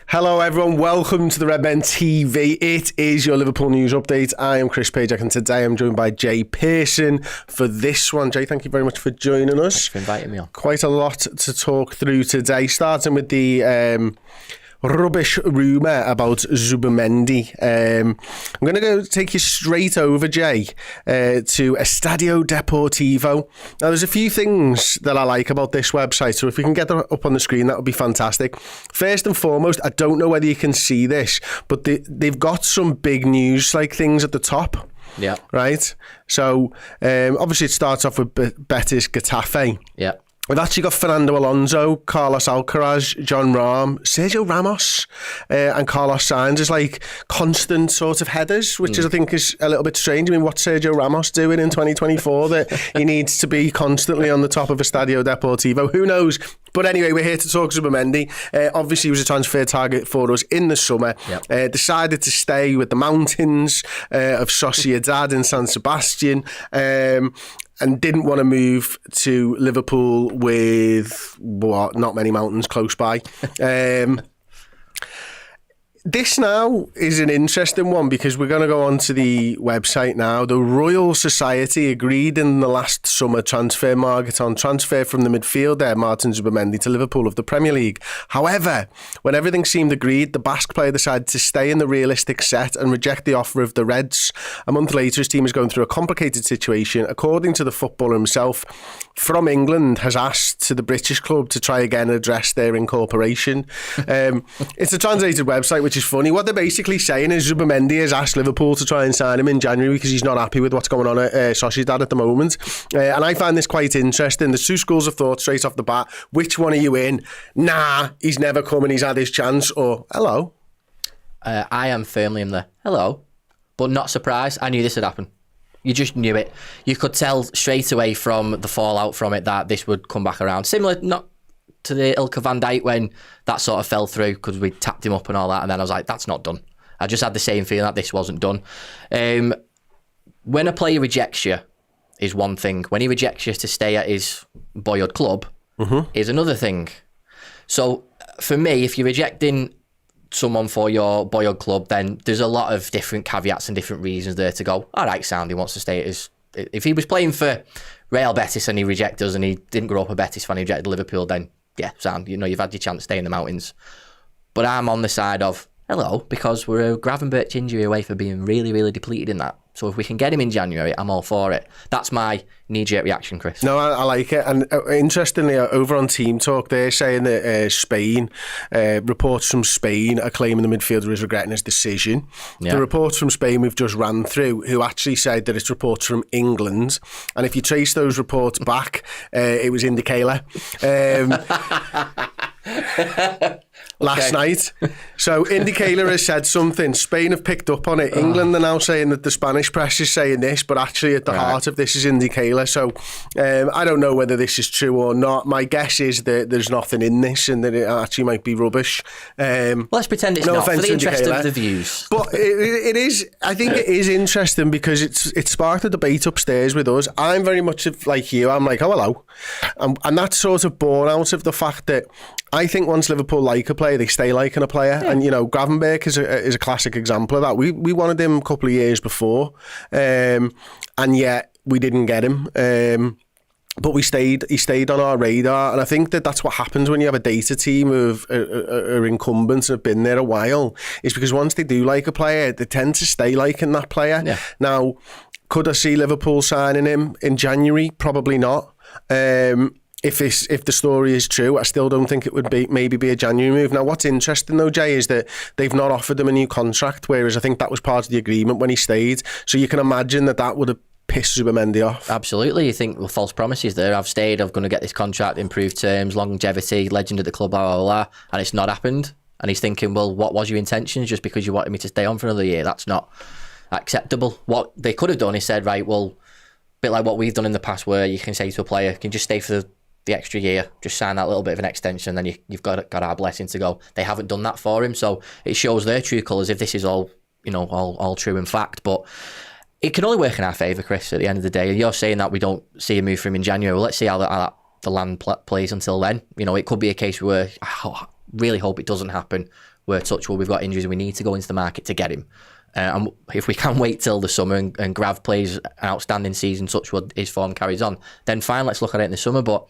Hello everyone, welcome to the Redmen TV. It is your Liverpool news update. I am Chris Page, and today I'm joined by Jay Pearson for this one. Jay, thank you very much for joining us. Thanks for inviting me on. Quite a lot to talk through today, starting with the rubbish rumour about Zubimendi. I'm going to go take you straight over, Jay, to Estadio Deportivo. Now, there's a few things that I like about this website, so if we can get that up on the screen, that would be fantastic. First and foremost, I don't know whether you can see this, but they've got some big news like things at the top. Yeah. Right? So, obviously it starts off with Betis Getafe. Yeah. We've actually got Fernando Alonso, Carlos Alcaraz, John Rahm, Sergio Ramos, and Carlos Sainz as like constant sort of headers, which I think is a little bit strange. I mean, what's Sergio Ramos doing in 2024 that he needs to be constantly on the top of Estadio Deportivo? Who knows? But anyway, we're here to talk Zubimendi. Obviously, he was a transfer target for us in the summer. Yep. Decided to stay with the mountains of Sociedad in San Sebastian. And didn't want to move to Liverpool with not many mountains close by. This now is an interesting one because we're going to go on to the website now. The Real Sociedad agreed in the last summer transfer market on transfer from the midfielder Martin Zubimendi to Liverpool of the Premier League. However, when everything seemed agreed, the Basque player decided to stay in the realistic set and reject the offer of the Reds. A month later, his team is going through a complicated situation. According to the footballer himself, from England has asked to the British club to try again and address their incorporation. It's a translated website, which is funny. What they're basically saying is Zubimendi has asked Liverpool to try and sign him in January because he's not happy with what's going on at Sociedad at the moment. And I find this quite interesting. There's two schools of thought straight off the bat. Which one are you in? Nah, he's never come and he's had his chance. Or, hello. I am firmly in the hello, but not surprised. I knew this would happen. You just knew it. You could tell straight away from the fallout from it that this would come back around. Similar, not to the Ilka van Dijk when that sort of fell through because we tapped him up and all that, and then I was like, that's not done. I just had the same feeling that this wasn't done. When a player rejects you is one thing. When he rejects you to stay at his boyhood club is another thing. So for me, if you're rejecting someone for your boyhood club, then there's a lot of different caveats and different reasons there to go, all right, sound, he wants to stay at his... If he was playing for Real Betis and he rejected us and he didn't grow up a Betis fan, he rejected Liverpool, then yeah, sound, you've had your chance to stay in the mountains. But I'm on the side of, hello, because we're a Gravenberch injury away for being really, really depleted in that. So if we can get him in January, I'm all for it. That's my knee-jerk reaction, Chris. No, I like it. And interestingly, over on Team Talk, they're saying that Spain, reports from Spain are claiming the midfielder is regretting his decision. Yeah. The reports from Spain we've just ran through, who actually said that it's reports from England. And if you trace those reports back, it was Indicator. Last night. So Indicator has said something. Spain have picked up on it. England are now saying that the Spanish press is saying this, but actually at the heart of this is Indicator. So I don't know whether this is true or not. My guess is that there's nothing in this and that it actually might be rubbish. Let's pretend it's not, for the interest of the views. But it is, I think it is interesting because it sparked a debate upstairs with us. I'm very much like you. I'm like, oh, hello. And that's sort of born out of the fact that I think once Liverpool like a player, they stay liking a player. Yeah. And, Gravenberch is a classic example of that. We wanted him a couple of years before, and yet we didn't get him. But he stayed on our radar. And I think that that's what happens when you have a data team of are incumbents and have been there a while, is because once they do like a player, they tend to stay liking that player. Yeah. Now, could I see Liverpool signing him in January? Probably not. If the story is true, I still don't think it would maybe be a January move. Now, what's interesting though, Jay, is that they've not offered him a new contract, whereas I think that was part of the agreement when he stayed. So you can imagine that would have pissed Zubimendi off. Absolutely. You think, well, false promises there. I've stayed, I'm going to get this contract, improved terms, longevity, legend at the club, blah, blah, blah, and it's not happened. And he's thinking, well, what was your intentions? Just because you wanted me to stay on for another year? That's not acceptable. What they could have done is said, right, well, a bit like what we've done in the past where you can say to a player, you can just stay for the extra year, just sign that little bit of an extension, then you've got our blessing to go. They haven't done that for him, so it shows their true colours if this is all true in fact. But it can only work in our favour, Chris, at the end of the day. You're saying that we don't see a move from him in January. Well, let's see how the land plays until then. It could be a case where really hope it doesn't happen. Where touchwood, we've got injuries and we need to go into the market to get him. And if we can wait till the summer and Grav plays an outstanding season, touchwood, his form carries on, then fine, let's look at it in the summer. But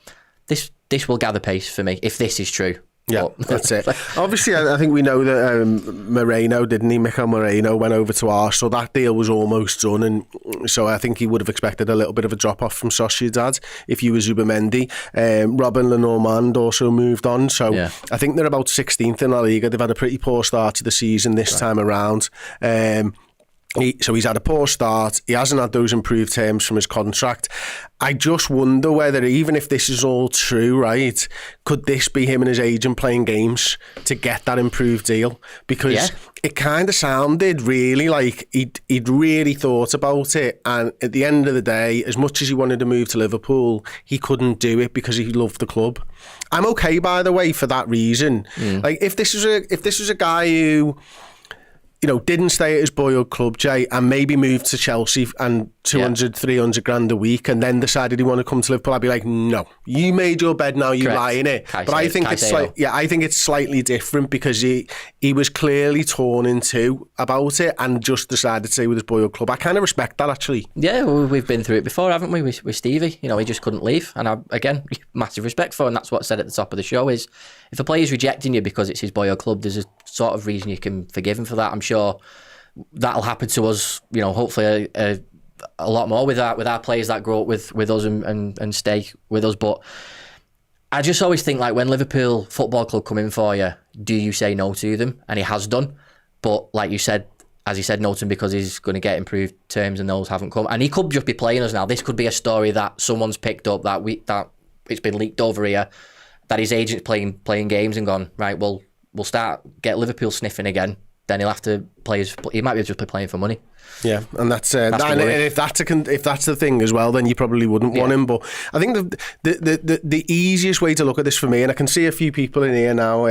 this will gather pace for me, if this is true. Yeah, that's it. Obviously, I think we know that Moreno, didn't he? Mikel Moreno went over to Arsenal. That deal was almost done, and so I think he would have expected a little bit of a drop-off from Sociedad if you were Zubimendi. Robin Lenormand also moved on, so yeah. I think they're about 16th in La Liga. They've had a pretty poor start to the season this time around. So he's had a poor start. He hasn't had those improved terms from his contract. I just wonder whether, even if this is all true, right, could this be him and his agent playing games to get that improved deal? Because it kind of sounded really like he'd really thought about it. And at the end of the day, as much as he wanted to move to Liverpool, he couldn't do it because he loved the club. I'm okay, by the way, for that reason. Like, if this was a guy who, you know, didn't stay at his boyhood club, Jay, and maybe moved to Chelsea and 200, 300 grand a week, and then decided he wanted to come to Liverpool, I'd be like, no, you made your bed, now you lie in it. But I think it's slightly different because he was clearly torn in two about it and just decided to stay with his boyhood club. I kind of respect that, actually. Yeah, well, we've been through it before, haven't we, with Stevie? You know, he just couldn't leave, and again, massive respect for, and that's what I said at the top of the show is, if a player's rejecting you because it's his boyhood club, there's a sort of reason you can forgive him for that. I'm sure that'll happen to us, you know, hopefully a lot more with our players that grow up with us and stay with us. But I just always think, like, when Liverpool Football Club come in for you, do you say no to them? And he has done. But like you said, as he said no to him because he's going to get improved terms and those haven't come. And he could just be playing us now. This could be a story that someone's picked up, that it's been leaked over here, that his agent's playing games and gone, right, well, we'll get Liverpool sniffing again. Then he'll have to play. He might be just playing for money. Yeah, and that's and if that's the thing as well, then you probably wouldn't want him. But I think the easiest way to look at this for me, and I can see a few people in here now.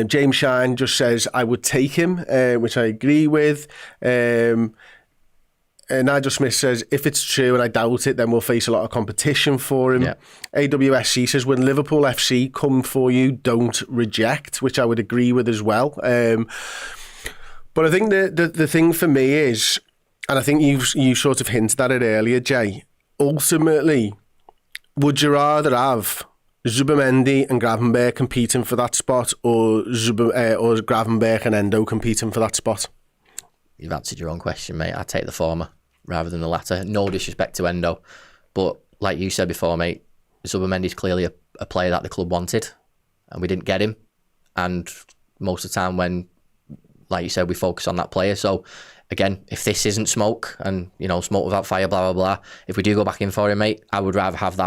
James Shine just says I would take him, which I agree with. Nigel Smith says, if it's true, and I doubt it, then we'll face a lot of competition for him. Yeah. AWSC says, when Liverpool FC come for you, don't reject, which I would agree with as well. But I think the thing for me is, and I think you sort of hinted at it earlier, Jay, ultimately, would you rather have Zubimendi and Gravenberch competing for that spot, or Gravenberch and Endo competing for that spot? You've answered your own question, mate. I'd take the former rather than the latter. No disrespect to Endo, but like you said before, mate, Zubimendi's clearly a player that the club wanted, and we didn't get him. And most of the time when, like you said, we focus on that player. So again, if this isn't smoke, and, you know, smoke without fire, blah, blah, blah, if we do go back in for him, mate, I would rather have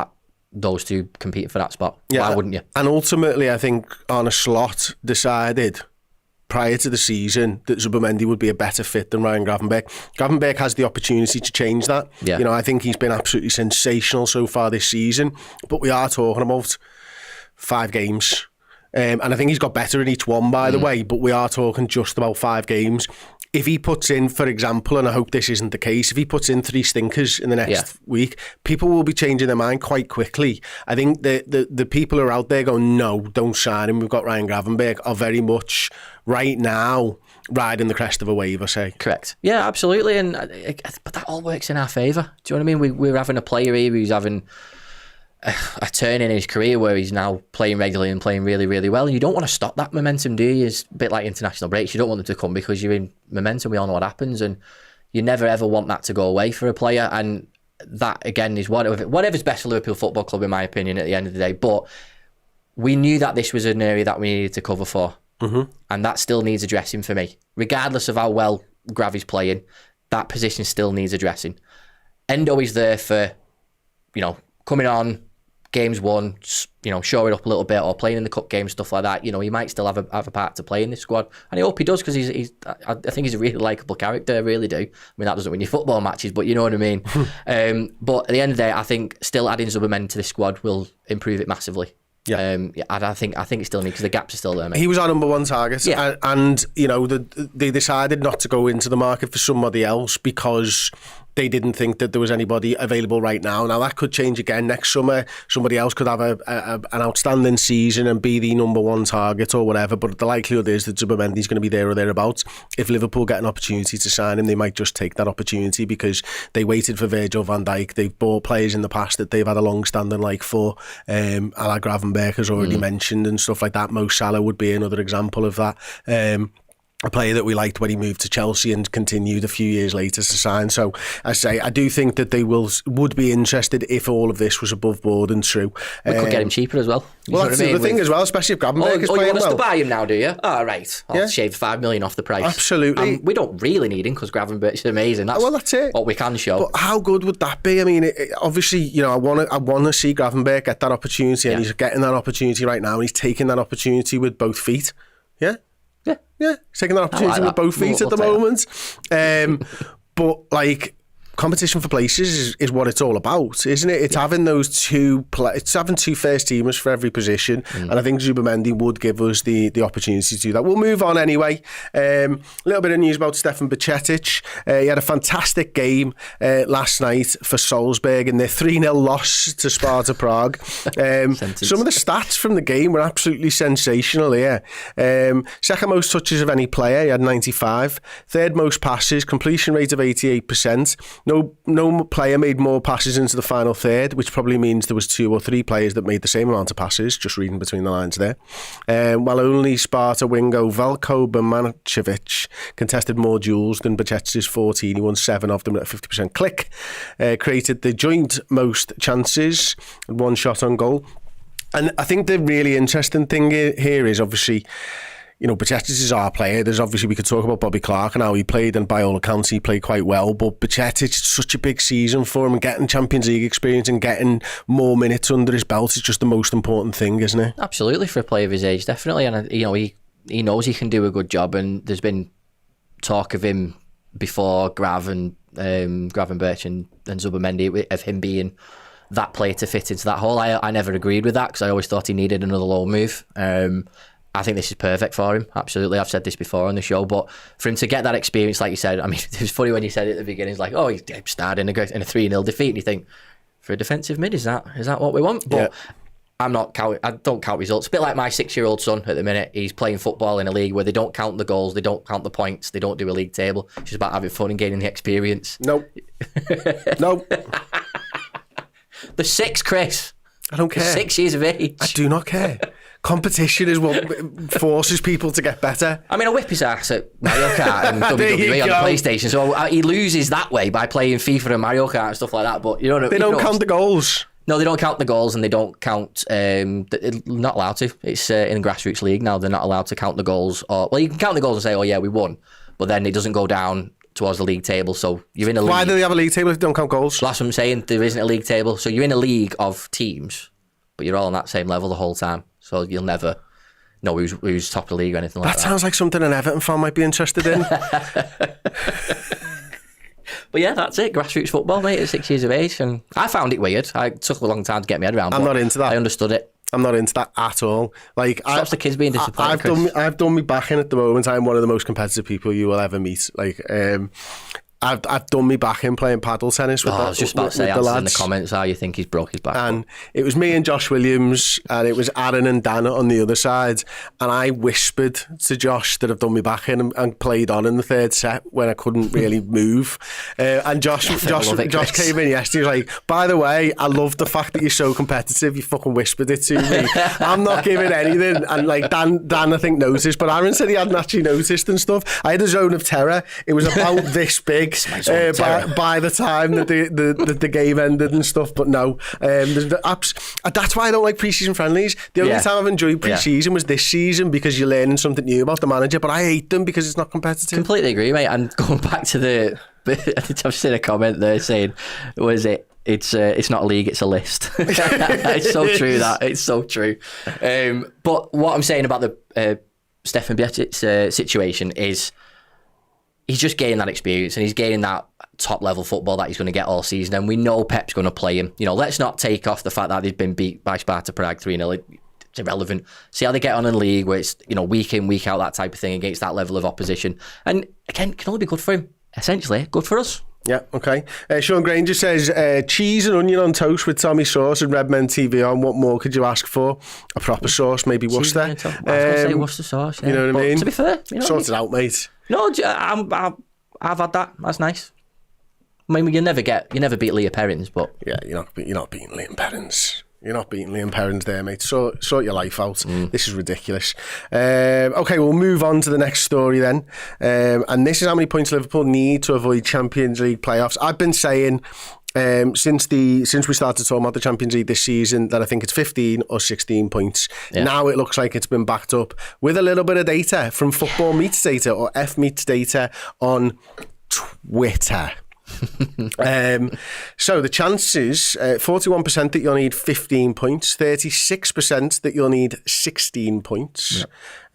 those two competing for that spot. Yeah, why wouldn't you? And ultimately, I think Arne Slot decided prior to the season that Zubimendi would be a better fit than Ryan Gravenberch. Gravenberch has the opportunity to change that. Yeah. You know, I think he's been absolutely sensational so far this season, but we are talking about 5 games. And I think he's got better in each one, by the way, but we are talking just about 5 games. If he puts in, for example, and I hope this isn't the case, if he puts in 3 stinkers in the next week, people will be changing their mind quite quickly. I think the people who are out there going, no, don't sign him, we've got Ryan Gravenberch, are very much right now riding the crest of a wave, I say. Correct. Yeah, absolutely. But that all works in our favour. Do you know what I mean? We're having a player here who's having a turn in his career where he's now playing regularly and playing really, really well. And you don't want to stop that momentum, do you? It's a bit like international breaks. You don't want them to come because you're in momentum. We all know what happens. And you never, ever want that to go away for a player. And that, again, is whatever's best for Liverpool Football Club, in my opinion, at the end of the day. But we knew that this was an area that we needed to cover for. Mm-hmm. And that still needs addressing for me. Regardless of how well Gravy's playing, that position still needs addressing. Endo is there for, you know, coming on, games won, you know, show it up a little bit, or playing in the cup games, stuff like that. You know, he might still have a part to play in this squad, and I hope he does, because I think he's a really likeable character. I really do. I mean, that doesn't win you football matches, but you know what I mean. But at the end of the day, I think still adding Zubimendi to this squad will improve it massively. Yeah, and I think it still needs, because the gaps are still there, mate. He was our number 1 target, and you know, they decided not to go into the market for somebody else because they didn't think that there was anybody available right now. Now, that could change again next summer. Somebody else could have an outstanding season and be the number one target or whatever, but the likelihood is that Zubimendi's going to be there or thereabouts. If Liverpool get an opportunity to sign him, they might just take that opportunity because they waited for Virgil van Dijk. They've bought players in the past that they've had a long-standing like for, a la Gravenberch has already mentioned and stuff like that. Mo Salah would be another example of that. A player that we liked when he moved to Chelsea and continued a few years later to sign. So, as I say, I do think that they would be interested if all of this was above board and true. We could get him cheaper as well. Well, that's the thing as well, especially if Gravenberch is playing well. You want us to buy him now, do you? Oh, right. I'll shave 5 million off the price. Absolutely. We don't really need him because Gravenberch is amazing. That's it. What we can show. But how good would that be? I mean, obviously, you know, I want to see Gravenberch get that opportunity, and he's getting that opportunity right now, and he's taking that opportunity with both feet. Yeah. Yeah, he's taking that opportunity with both feet at the moment. But like, competition for places is what it's all about, isn't it? It's having those it's having two first teamers for every position, and I think Zubimendi would give us the opportunity to do that. We'll move on anyway. A little bit of news about Stefan Bajcetic. He had a fantastic game last night for Salzburg in their 3-0 loss to Sparta Prague. Some of the stats from the game were absolutely sensational here. Second most touches of any player, he had 95. Third most passes, completion rate of 88%. No player made more passes into the final third, which probably means there was 2 or 3 players that made the same amount of passes, just reading between the lines there. While only Sparta wingo Veljko Bajcetic contested more duels than Bajcetic's 14. He won 7 of them at a 50% click. Created the joint most chances, 1 shot on goal. And I think the really interesting thing here is obviously, you know, Bajcetic is our player. There's obviously, we could talk about Bobby Clark and how he played, and by all accounts he played quite well, but Bajcetic, it's such a big season for him, and getting Champions League experience and getting more minutes under his belt is just the most important thing, isn't it? Absolutely, for a player of his age, definitely. And you know, he knows he can do a good job, and there's been talk of him before Gravenberch and Zubimendi of him being that player to fit into that hole. I never agreed with that because I always thought he needed another loan move. I think this is perfect for him. Absolutely. I've said this before on the show, but for him to get that experience, like you said, I mean, it was funny when you said it at the beginning, it's like, oh, he's starred in a 3-0 defeat, and you think, for a defensive mid, is that what we want? But I don't count results. A bit like my 6-year-old son at the minute. He's playing football in a league where they don't count the goals, they don't count the points, they don't do a league table. It's just about having fun and gaining the experience. Nope. Nope. The 6, Chris. I don't care. 6 years of age. I do not care. Competition is what forces people to get better. I mean, I whip his ass at Mario Kart and WWE on the PlayStation, so he loses that way by playing FIFA and Mario Kart and stuff like that. But they don't count the goals. No, they don't count the goals, and they don't count. They're not allowed to. It's in the grassroots league now. They're not allowed to count the goals. Well, you can count the goals and say, "Oh yeah, we won," but then it doesn't go down towards the league table. So you're in a league. Why do they have a league table if they don't count goals? That's what I'm saying. There isn't a league table, so you're in a league of teams, but you're all on that same level the whole time. So you'll never know who's top of the league or anything like that. That sounds like something an Everton fan might be interested in. But yeah, that's it. Grassroots football, mate, at 6 years of age. And I found it weird. It took a long time to get my head around. I'm not into that. I understood it. I'm not into that at all. Like, stops the kids being disappointed. I've done me back in at the moment. I'm one of the most competitive people you will ever meet. Like, I've done me back in playing paddle tennis with I was just about to say, in the comments how you think he's broke his back. And it was me and Josh Williams, and it was Aaron and Dan on the other side, and I whispered to Josh that I've done me back in and played on in the third set when I couldn't really move. And Josh came in yesterday, he was like, by the way, I love the fact that you're so competitive, you fucking whispered it to me. I'm not giving anything. And like Dan I think noticed, but Aaron said he hadn't actually noticed and stuff. I had a zone of terror. It was about this big by the time that the game ended and stuff. But no, that's why I don't like pre-season friendlies. The only time I've enjoyed pre-season was this season because you're learning something new about the manager, but I hate them because it's not competitive. Completely agree, mate. And going back to I've seen a comment there saying, what is it? It's not a league, it's a list. It's so true, that. It's so true. But what I'm saying about the Stefan Bajcetic situation is he's just gaining that experience, and he's gaining that top level football that he's going to get all season. And we know Pep's going to play him. You know, let's not take off the fact that they've been beat by Sparta Prague 3-0. It's irrelevant. See how they get on in the league, where it's, you know, week in, week out, that type of thing against that level of opposition. And again, it can only be good for him. Essentially, good for us. Yeah, okay. Sean Granger says, cheese and onion on toast with Tommy sauce and Redmen TV on. What more could you ask for? A proper sauce, maybe Worcester. I was going to say Worcester sauce, yeah. You know what I mean? To be fair, sort it out, mate. No, I've had that. That's nice. I mean, you never beat Leah Perrins, but yeah, you're not beating Liam Perrins. You're not beating Liam Perrins there, mate. Sort your life out. This is ridiculous. Okay, we'll move on to the next story then. And this is how many points Liverpool need to avoid Champions League playoffs. I've been saying since we started talking about the Champions League this season that I think it's 15 or 16 points. Yeah. Now it looks like it's been backed up with a little bit of data from Football Meets data or F Meets data on Twitter. So the chances 41% that you'll need 15 points, 36% that you'll need 16 points,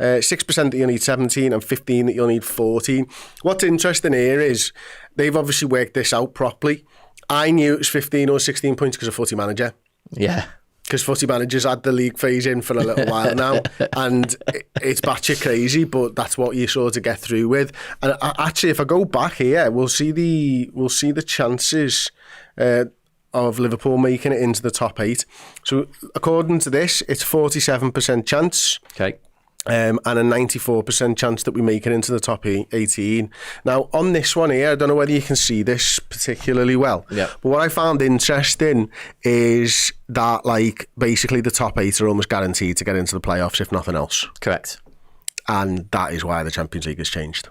6% that you'll need 17, and 15 that you'll need 14. What's interesting here is they've obviously worked this out properly. I knew it was 15 or 16 points because of Footy Manager. Yeah. Because Footy Manager's had the league phase in for a little while now, and it's batshit crazy, but that's what you sort of get through with. And actually, if I go back here, we'll see the chances of Liverpool making it into the top 8. So according to this, it's 47% chance. Okay. And a 94% chance that we make it into the top 18. Now, on this one here, I don't know whether you can see this particularly well, but what I found interesting is that, like, basically the top 8 are almost guaranteed to get into the playoffs, if nothing else. Correct. And that is why the Champions League has changed.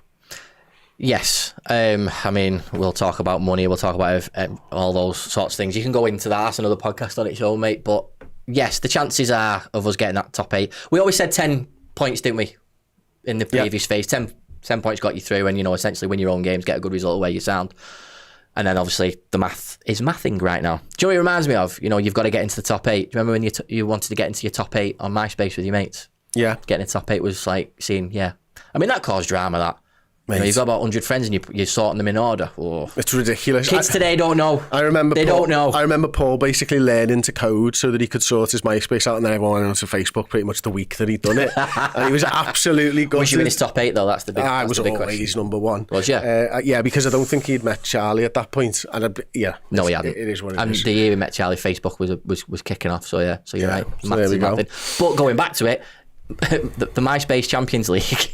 Yes. I mean, we'll talk about money, we'll talk about all those sorts of things. You can go into that, that's another podcast on its own, mate, but yes, the chances are of us getting that top 8. We always said 10 points, didn't we, in the previous phase? 10 points got you through, and essentially win your own games, get a good result where you sound, and then obviously the math is mathing right now. Do you know what it reminds me of? You've got to get into the top 8. Do you remember when you wanted to get into your top 8 on MySpace with your mates? Yeah, getting into the top 8 was like seeing, I mean, that caused drama, that. You've got about 100 friends and you're sorting them in order. Oh. It's ridiculous. Kids today don't know. I remember they don't know. I remember Paul basically learning to code so that he could sort his MySpace out, and then everyone went onto Facebook pretty much the week that he'd done it. And he was absolutely gutted. Was you in his top 8 though? That's the big question. I was always number 1. Was you? Yeah, because I don't think he'd met Charlie at that point. And no, he hadn't. It is what it is. And the year he met Charlie, Facebook was kicking off. So yeah, so you're right. So there we go. But going back to it, the MySpace Champions League,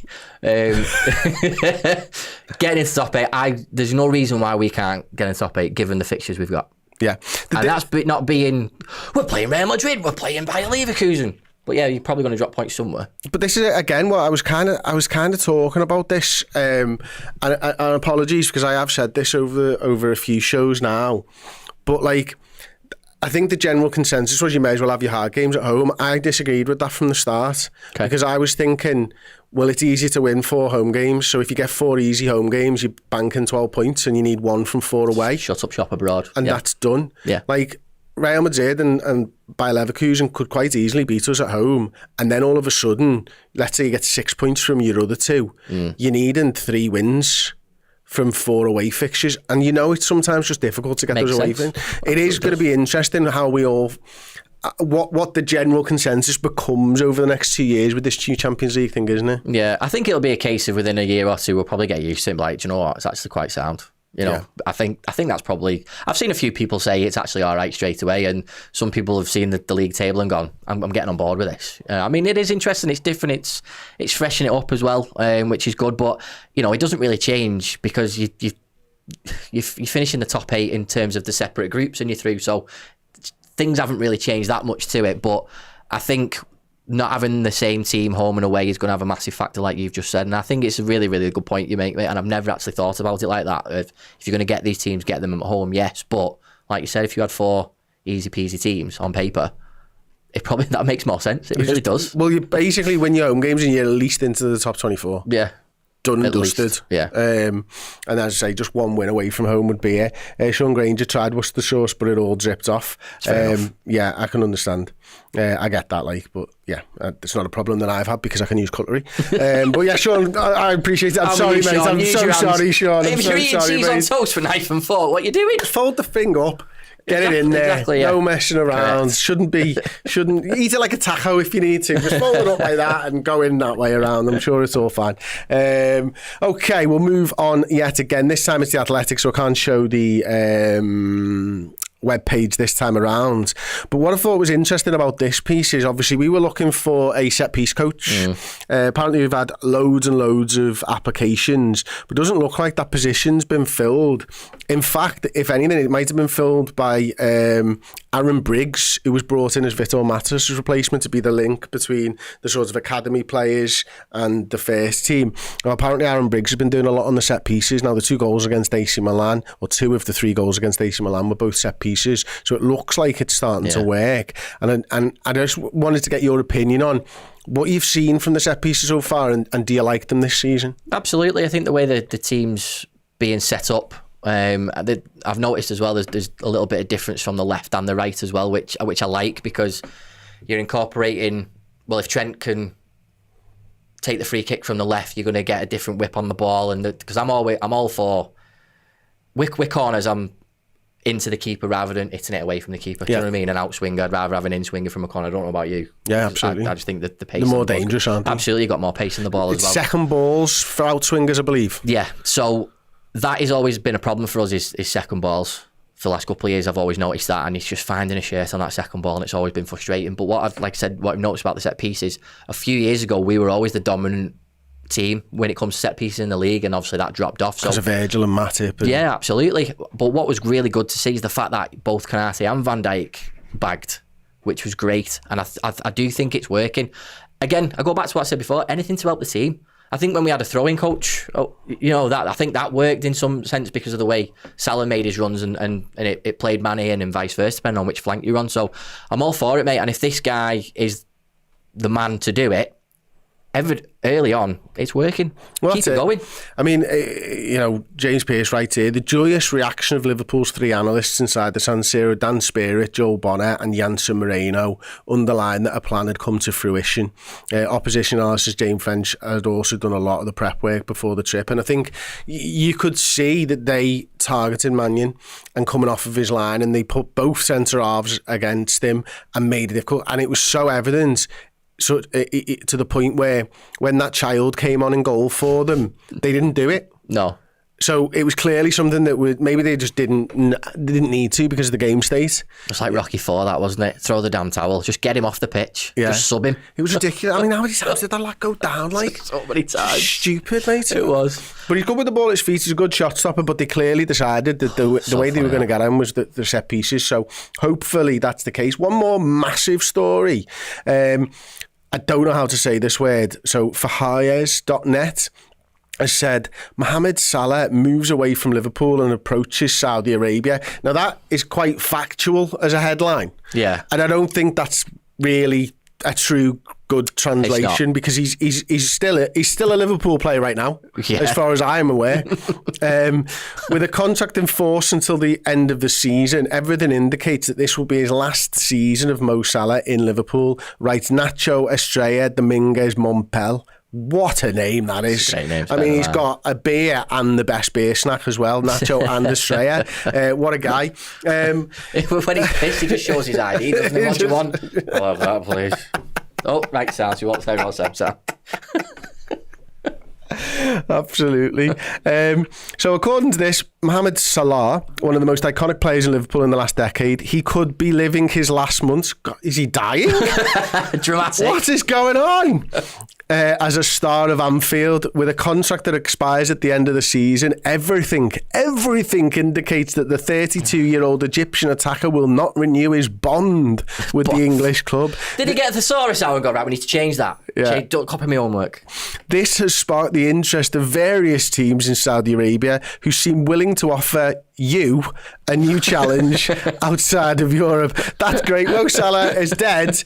getting into top 8, there's no reason why we can't get into top 8 given the fixtures we've got. Yeah, and that's not being, we're playing Real Madrid, we're playing Bayer Leverkusen. But yeah, you're probably going to drop points somewhere. But this is again what I was kind of talking about this, and apologies because I have said this over a few shows now, but like, I think the general consensus was you may as well have your hard games at home. I disagreed with that from the start because I was thinking, well, it's easy to win 4 home games. So if you get 4 easy home games, you're banking 12 points and you need 1 from 4 away. Shut up shop abroad. And that's done. Yeah. Like Real Madrid and Bayer Leverkusen could quite easily beat us at home. And then all of a sudden, let's say you get 6 points from your other 2. You need 3 wins from 4 away fixtures, and it's sometimes just difficult to get those away things. It is going to be interesting how we all what the general consensus becomes over the next 2 years with this new Champions League thing, isn't it? Yeah, I think it'll be a case of within a year or two we'll probably get used to it. Like, do you know what? It's actually quite sound. I think that's probably. I've seen a few people say it's actually all right straight away, and some people have seen the league table and gone, "I'm getting on board with this." I mean, it is interesting. It's different. It's freshening it up as well, which is good. But it doesn't really change because you finish in the top 8 in terms of the separate groups and you're through. So things haven't really changed that much to it. But I think not having the same team home and away is going to have a massive factor, like you've just said. And I think it's a really, really good point you make, mate. And I've never actually thought about it like that. If you're going to get these teams, get them at home, yes. But like you said, if you had 4 easy peasy teams on paper, that makes more sense. It really does. Well, you basically win your home games and you're at least into the top 24. Yeah. Done and dusted. Yeah. And as I say, just 1 win away from home would be it. Sean Granger tried Worcester sauce, but it all dripped off. Yeah, I can understand. I get that, but yeah, it's not a problem that I've had because I can use cutlery. But yeah, Sean, I appreciate it. I'm sorry, mate. I'm so sorry, Sean. If you're eating cheese on toast for knife and fork, what are you doing? Fold the thing up Get it in there. Exactly, yeah. No messing around. Correct. Shouldn't eat it like a taco if you need to. Just fold it up like that and go in that way around. I'm sure it's all fine. Okay, we'll move on yet again. This time it's the Athletic, so I can't show the web page this time around. But what I thought was interesting about this piece is obviously we were looking for a set piece coach. Apparently we've had loads and loads of applications, but it doesn't look like that position's been filled. In fact, if anything, it might have been filled by Aaron Briggs, who was brought in as Vitor Matos' replacement to be the link between the sort of academy players and the first team. Now, apparently Aaron Briggs has been doing a lot on the set pieces. Now, the 2 goals against AC Milan, or 2 of the 3 goals against AC Milan, were both set pieces. So it looks like it's starting to work. And I just wanted to get your opinion on what you've seen from the set pieces so far, and do you like them this season? Absolutely. I think the way that the team's being set up, I've noticed as well there's a little bit of difference from the left and the right as well, which I like, because you're incorporating, well, if Trent can take the free kick from the left, you're going to get a different whip on the ball, and because I'm all for with corners, I'm into the keeper rather than hitting it away from the keeper. Do you know what I mean? An outswinger, I'd rather have an in-swinger from a corner. I don't know about you. Yeah, absolutely. I just think that the pace... They're more dangerous, aren't they? Absolutely, you've got more pace in the ball as well. Second balls for outswingers, I believe. Yeah, so that has always been a problem for us, is second balls. For the last couple of years, I've always noticed that, and it's just finding a shirt on that second ball, and it's always been frustrating. But what I've noticed about the set pieces, a few years ago, we were always the dominant team when it comes to set pieces in the league, and obviously that dropped off. Because of Virgil and Matip. Yeah, absolutely. But what was really good to see is the fact that both Konate and Van Dijk bagged, which was great, and I do think it's working. Again, I go back to what I said before, anything to help the team. I think when we had a throwing coach, that I think that worked in some sense because of the way Salah made his runs, and it played man in and vice versa, depending on which flank you're on. So I'm all for it, mate. And if this guy is the man to do it, early on, it's working. Well, keep it going. I mean, James Pearce writes here, the joyous reaction of Liverpool's 3 analysts inside the San Siro, Dan Spirit, Joel Bonner and Jansen Moreno, underlined that a plan had come to fruition. Opposition analyst James French had also done a lot of the prep work before the trip, and I think you could see that they targeted Mannion and coming off of his line, and they put both centre-halves against him and made it difficult, and it was so evident. So to the point where when that child came on in goal for them, they didn't do it. No. So it was clearly something that maybe they just didn't need to because of the game state. It's like Rocky IV, that, wasn't it? Throw the damn towel. Just get him off the pitch. Yeah. Just sub him. It was ridiculous. I mean, how many times did that lad go down? Like so many times. Stupid, mate. It was. But he's good with the ball at his feet. He's a good shot stopper. But they clearly decided that the way they were going to get him was the set pieces. So hopefully that's the case. One more massive story. I don't know how to say this word. So Fahayes.net has said Mohamed Salah moves away from Liverpool and approaches Saudi Arabia. Now that is quite factual as a headline. Yeah. And I don't think that's really a true good translation because he's still a Liverpool player right now, as far as I am aware. With a contract in force until the end of the season, everything indicates that this will be his last season of Mo Salah in Liverpool. Writes Nacho Estrella Dominguez Mompel. What a name that is. Name, I mean, he's got a beer and the best beer snack as well, Nacho and Estrella. What a guy. When he's pissed, he just shows his ID, doesn't he? What do you want? I'll have that, please. Oh, right, Sam, you want to know what's Sam? Absolutely. So according to this, Mohamed Salah, one of the most iconic players in Liverpool in the last decade, he could be living his last months. God, is he dying? Dramatic. What is going on? As a star of Anfield, with a contract that expires at the end of the season, everything indicates that the 32-year-old Egyptian attacker will not renew his bond with the English club. Did he get a thesaurus out and go, right, we need to change that? Yeah. Don't copy my homework. This has sparked the interest of various teams in Saudi Arabia who seem willing to offer you a new challenge outside of Europe. That's great. Mo Salah is dead.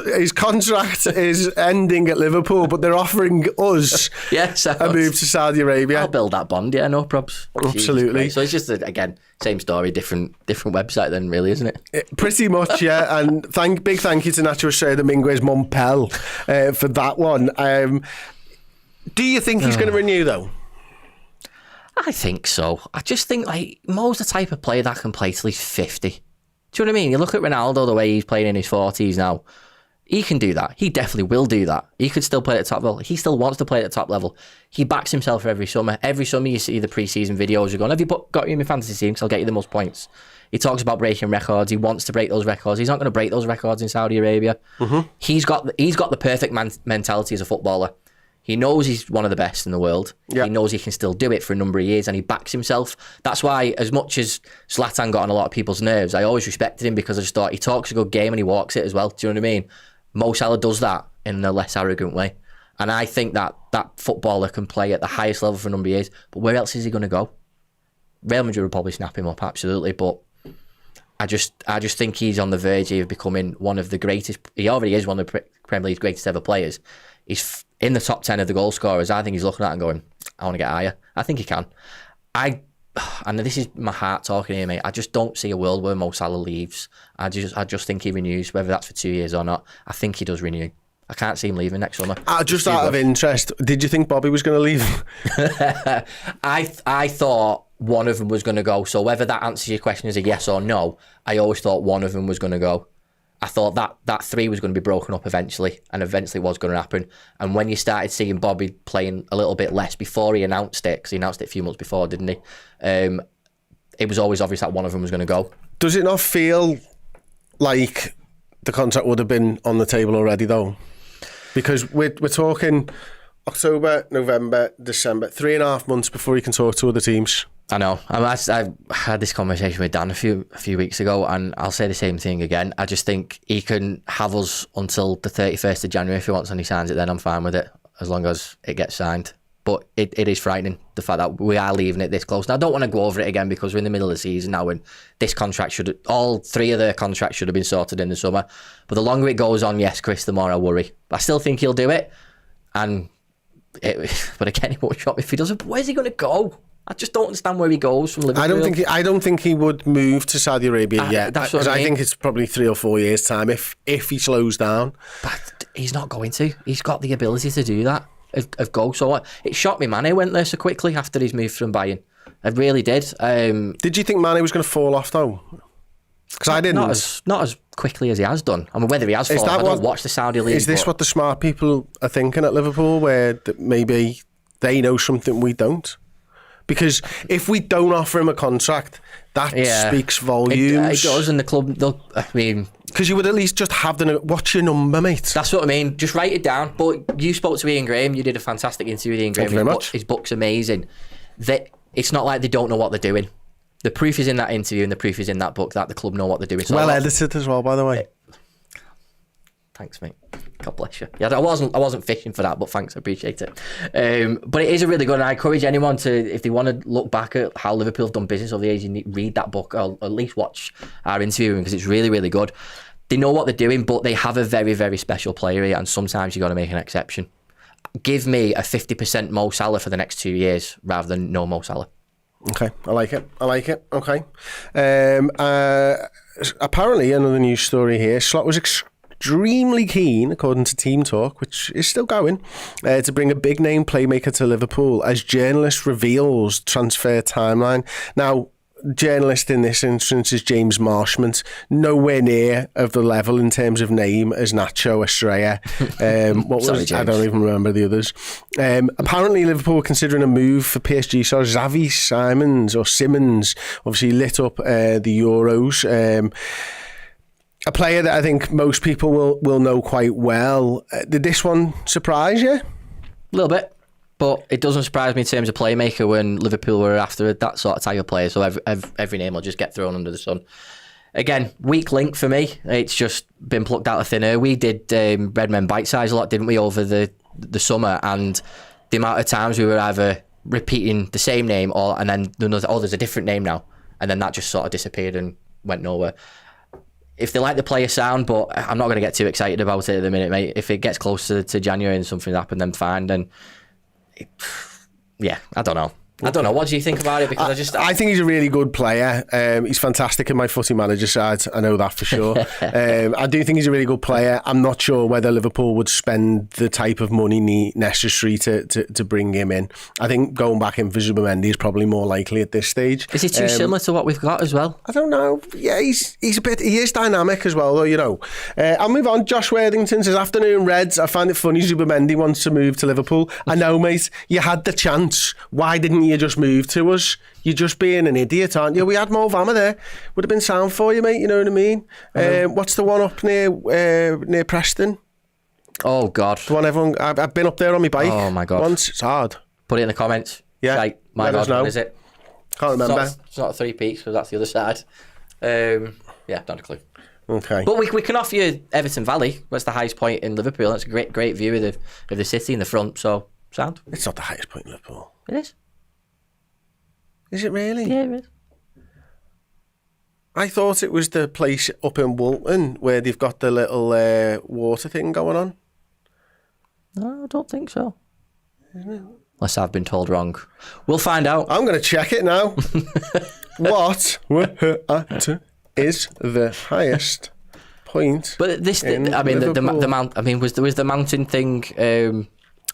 His contract is ending at Liverpool, but they're offering us a move to Saudi Arabia. I'll build that bond, yeah, no probs. Absolutely. So it's just, again, same story, different website then, really, isn't it? Pretty much, yeah. And big thank you to Nacho Estrella Dominguez Mompel for that one. Do you think he's going to renew, though? I think so. I just think like Mo's the type of player that can play till he's 50. Do you know what I mean? You look at Ronaldo, the way he's playing in his 40s now. He can do that. He definitely will do that. He could still play at the top level. He still wants to play at the top level. He backs himself for every summer. Every summer you see the pre-season videos. You're going, have you got you in my fantasy team? Because I'll get you the most points. He talks about breaking records. He wants to break those records. He's not going to break those records in Saudi Arabia. Mm-hmm. He's got the perfect mentality as a footballer. He knows he's one of the best in the world. Yep. He knows he can still do it for a number of years, and he backs himself. That's why, as much as Zlatan got on a lot of people's nerves, I always respected him because I just thought he talks a good game and he walks it as well. Do you know what I mean? Mo Salah does that in a less arrogant way. And I think that footballer can play at the highest level for a number of years. But where else is he going to go? Real Madrid will probably snap him up, absolutely. But I just think he's on the verge of becoming one of the greatest. He already is one of the Premier League's greatest ever players. He's in the top 10 of the goal scorers. I think he's looking at it and going, I want to get higher. I think he can. And this is my heart talking here, mate. I just don't see a world where Mo Salah leaves. I just think he renews, whether that's for 2 years or not. I think he does renew. I can't see him leaving next summer. Just out of interest, did you think Bobby was going to leave? I thought one of them was going to go. So whether that answers your question as a yes or no, I always thought one of them was going to go. I thought that three was going to be broken up eventually, and eventually was going to happen. And when you started seeing Bobby playing a little bit less before he announced it, because he announced it a few months before, didn't he? It was always obvious that one of them was going to go. Does it not feel like the contract would have been on the table already, though? Because we're talking October, November, December, 3.5 months before you can talk to other teams. I know. I had this conversation with Dan a few weeks ago, and I'll say the same thing again. I just think he can have us until the 31st of January if he wants, and he signs it then. I'm fine with it, as long as it gets signed. But it is frightening, the fact that we are leaving it this close. Now, I don't want to go over it again because we're in the middle of the season now, and this contract all three of their contracts should have been sorted in the summer. But the longer it goes on, yes, Chris, the more I worry. I still think he'll do it. But again, it won't shock me if he doesn't. But where's he going to go? I just don't understand where he goes from Liverpool. I don't think he would move to Saudi Arabia yet. That's what I mean. I think it's probably 3 or 4 years' time if he slows down. But he's not going to. He's got the ability to do that. Of go. So it shocked me Mane went there so quickly after his move from Bayern. It really did. Did you think Mane was going to fall off though? Because I didn't. Not as quickly as he has done. I mean, whether he has fallen off, I don't watch the Saudi League. Is this what the smart people are thinking at Liverpool, where maybe they know something we don't? Because if we don't offer him a contract, that speaks volumes. It does, and the club, because you would at least just have what's your number, mate? That's what I mean. Just write it down. But you spoke to Ian Graham. You did a fantastic interview with Ian Graham. Thank you very much. His book's amazing. It's not like they don't know what they're doing. The proof is in that interview, and the proof is in that book that the club know what they're doing. So well edited as well, by the way. Thanks, mate. God bless you. Yeah, I wasn't fishing for that, but thanks, I appreciate it. But it is a really good, and I encourage anyone to, if they want to look back at how Liverpool have done business over the years, you need to read that book, or at least watch our interview, because it's really, really good. They know what they're doing, but they have a very, very special player here, and sometimes you got to make an exception. Give me a 50% Mo Salah for the next 2 years rather than no Mo Salah. Okay, I like it. Okay. Apparently, another news story here. Slot was extremely keen, according to Team Talk, which is still going, to bring a big-name playmaker to Liverpool as journalist reveals transfer timeline. Now, journalist in this instance is James Marshman, nowhere near of the level in terms of name as Nacho Estrella. I don't even remember the others. Apparently Liverpool considering a move for PSG. So Xavi Simmons obviously lit up the Euros. A player that I think most people will know quite well. Did this one surprise you? A little bit. But it doesn't surprise me in terms of playmaker when Liverpool were after that sort of type of player. So every name will just get thrown under the sun. Again, weak link for me. It's just been plucked out of thin air. We did Redmen bite size a lot, didn't we, over the summer? And the amount of times we were either repeating the same name and then there's a different name now. And then that just sort of disappeared and went nowhere. If they like the player sound, but I'm not going to get too excited about it at the minute, mate. If it gets closer to January and something's happened, then fine. Then, I don't know. I don't know. What do you think about it? Because I think he's a really good player. He's fantastic in my footy manager side. I know that for sure. I do think he's a really good player. I'm not sure whether Liverpool would spend the type of money necessary to bring him in. I think going back in for Zubimendi is probably more likely at this stage. Is he too similar to what we've got as well? I don't know. Yeah, he is dynamic as well, though, you know. I'll move on. Josh Worthington says, afternoon Reds. I find it funny Zubimendi wants to move to Liverpool. I know, mate. You had the chance. Why didn't you just move to us? You're just being an idiot, aren't you? We had Mo Vama there. Would have been sound for you, mate. You know what I mean? What's the one up near Preston? Oh, God. The one everyone... I've been up there on my bike. Oh, my God. Once. It's hard. Put it in the comments. Yeah. Like, my God, what is it? Can't remember. It's not 3 Peaks, because that's the other side. Yeah, don't have a clue. Okay. But we can offer you Everton Valley. That's the highest point in Liverpool. That's a great view of the city in the front. So, sound. It's not the highest point in Liverpool. It is. Is it really? Yeah, it is. I thought it was the place up in Walton where they've got the little water thing going on. No, I don't think so. Unless I've been told wrong. We'll find out. I'm going to check it now. What is the highest point? But this, I mean, the mount. I mean, was the mountain thing?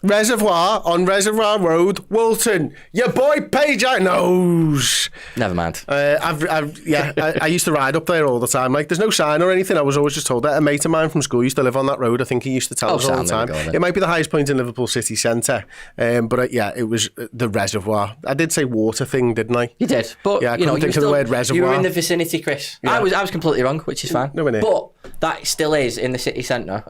Reservoir on Reservoir Road, Walton. Your boy Pajak knows. Never mind. I used to ride up there all the time. Like, there's no sign or anything. I was always just told that. A mate of mine from school used to live on that road. I think he used to tell us all the time. It might be the highest point in Liverpool city centre. But it was the Reservoir. I did say water thing, didn't I? You did. But yeah, I couldn't think of the word reservoir. You were in the vicinity, Chris. Yeah. I was completely wrong, which is fine. No, but that still is in the city centre.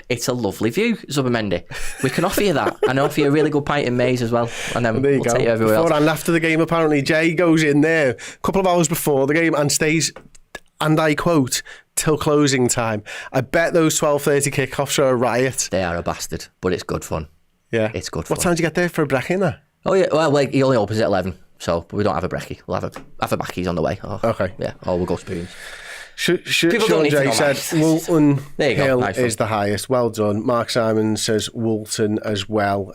It's a lovely view, Zubimendi. We can offer you that, and offer you a really good pint in Maze as well, and then we'll take you everywhere else. Before and after the game, apparently Jay goes in there a couple of hours before the game and stays, and I quote, till closing time. I bet those 12:30 kickoffs are a riot. They are a bastard, but it's good fun. Yeah, it's good fun. What time do you get there for a brekkie in there? Oh yeah, well, he only opens at 11, so we don't have a brekkie. We'll have a backies on the way. Oh, okay. Yeah, or we'll go spoons. People don't need to know said Walton Hill nice is the highest. Well done. Mark Simon says Walton as well.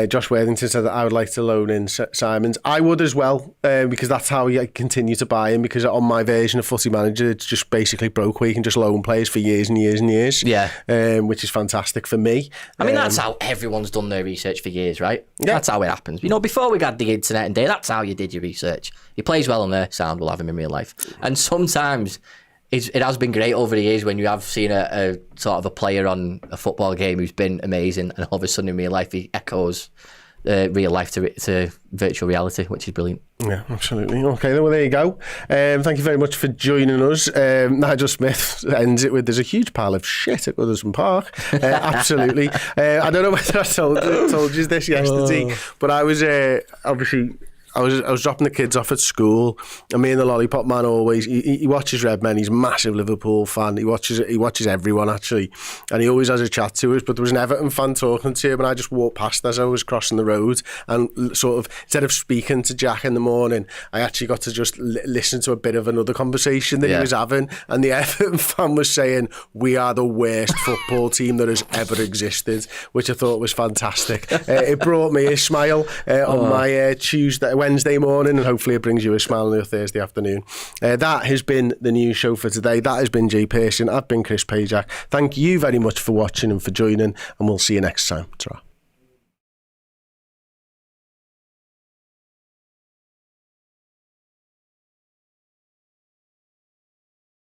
Josh Worthington said that I would like to loan in Simons. I would as well, because that's how I continue to buy him, because on my version of Footy Manager it's just basically broke where you can just loan players for years and years and years. Yeah. Which is fantastic for me. I mean, that's how everyone's done their research for years, right? Yeah. That's how it happens. You know, before we got the internet and day, that's how you did your research. He plays well on there, sound, we'll have him in real life. And sometimes it has been great over the years when you have seen a sort of a player on a football game who's been amazing, and all of a sudden in real life he echoes real life to virtual reality, which is brilliant. Yeah, absolutely. Okay, well, there you go. Thank you very much for joining us. Nigel Smith ends it with, there's a huge pile of shit at Goodison Park. Absolutely. I don't know whether I told you this yesterday, but I was obviously... I was dropping the kids off at school, and me and the lollipop man always he watches Redmen. He's a massive Liverpool fan. He watches everyone actually, and he always has a chat to us. But there was an Everton fan talking to him, and I just walked past as I was crossing the road, and sort of instead of speaking to Jack in the morning, I actually got to just listen to a bit of another conversation that he was having, and the Everton fan was saying, "We are the worst football team that has ever existed," which I thought was fantastic. It brought me a smile on my Wednesday morning, and hopefully it brings you a smile on your Thursday afternoon. That has been the news show for today. That has been Jay Pearson. I've been Chris Pajak. Thank you very much for watching and for joining, and we'll see you next time. Ta-ra.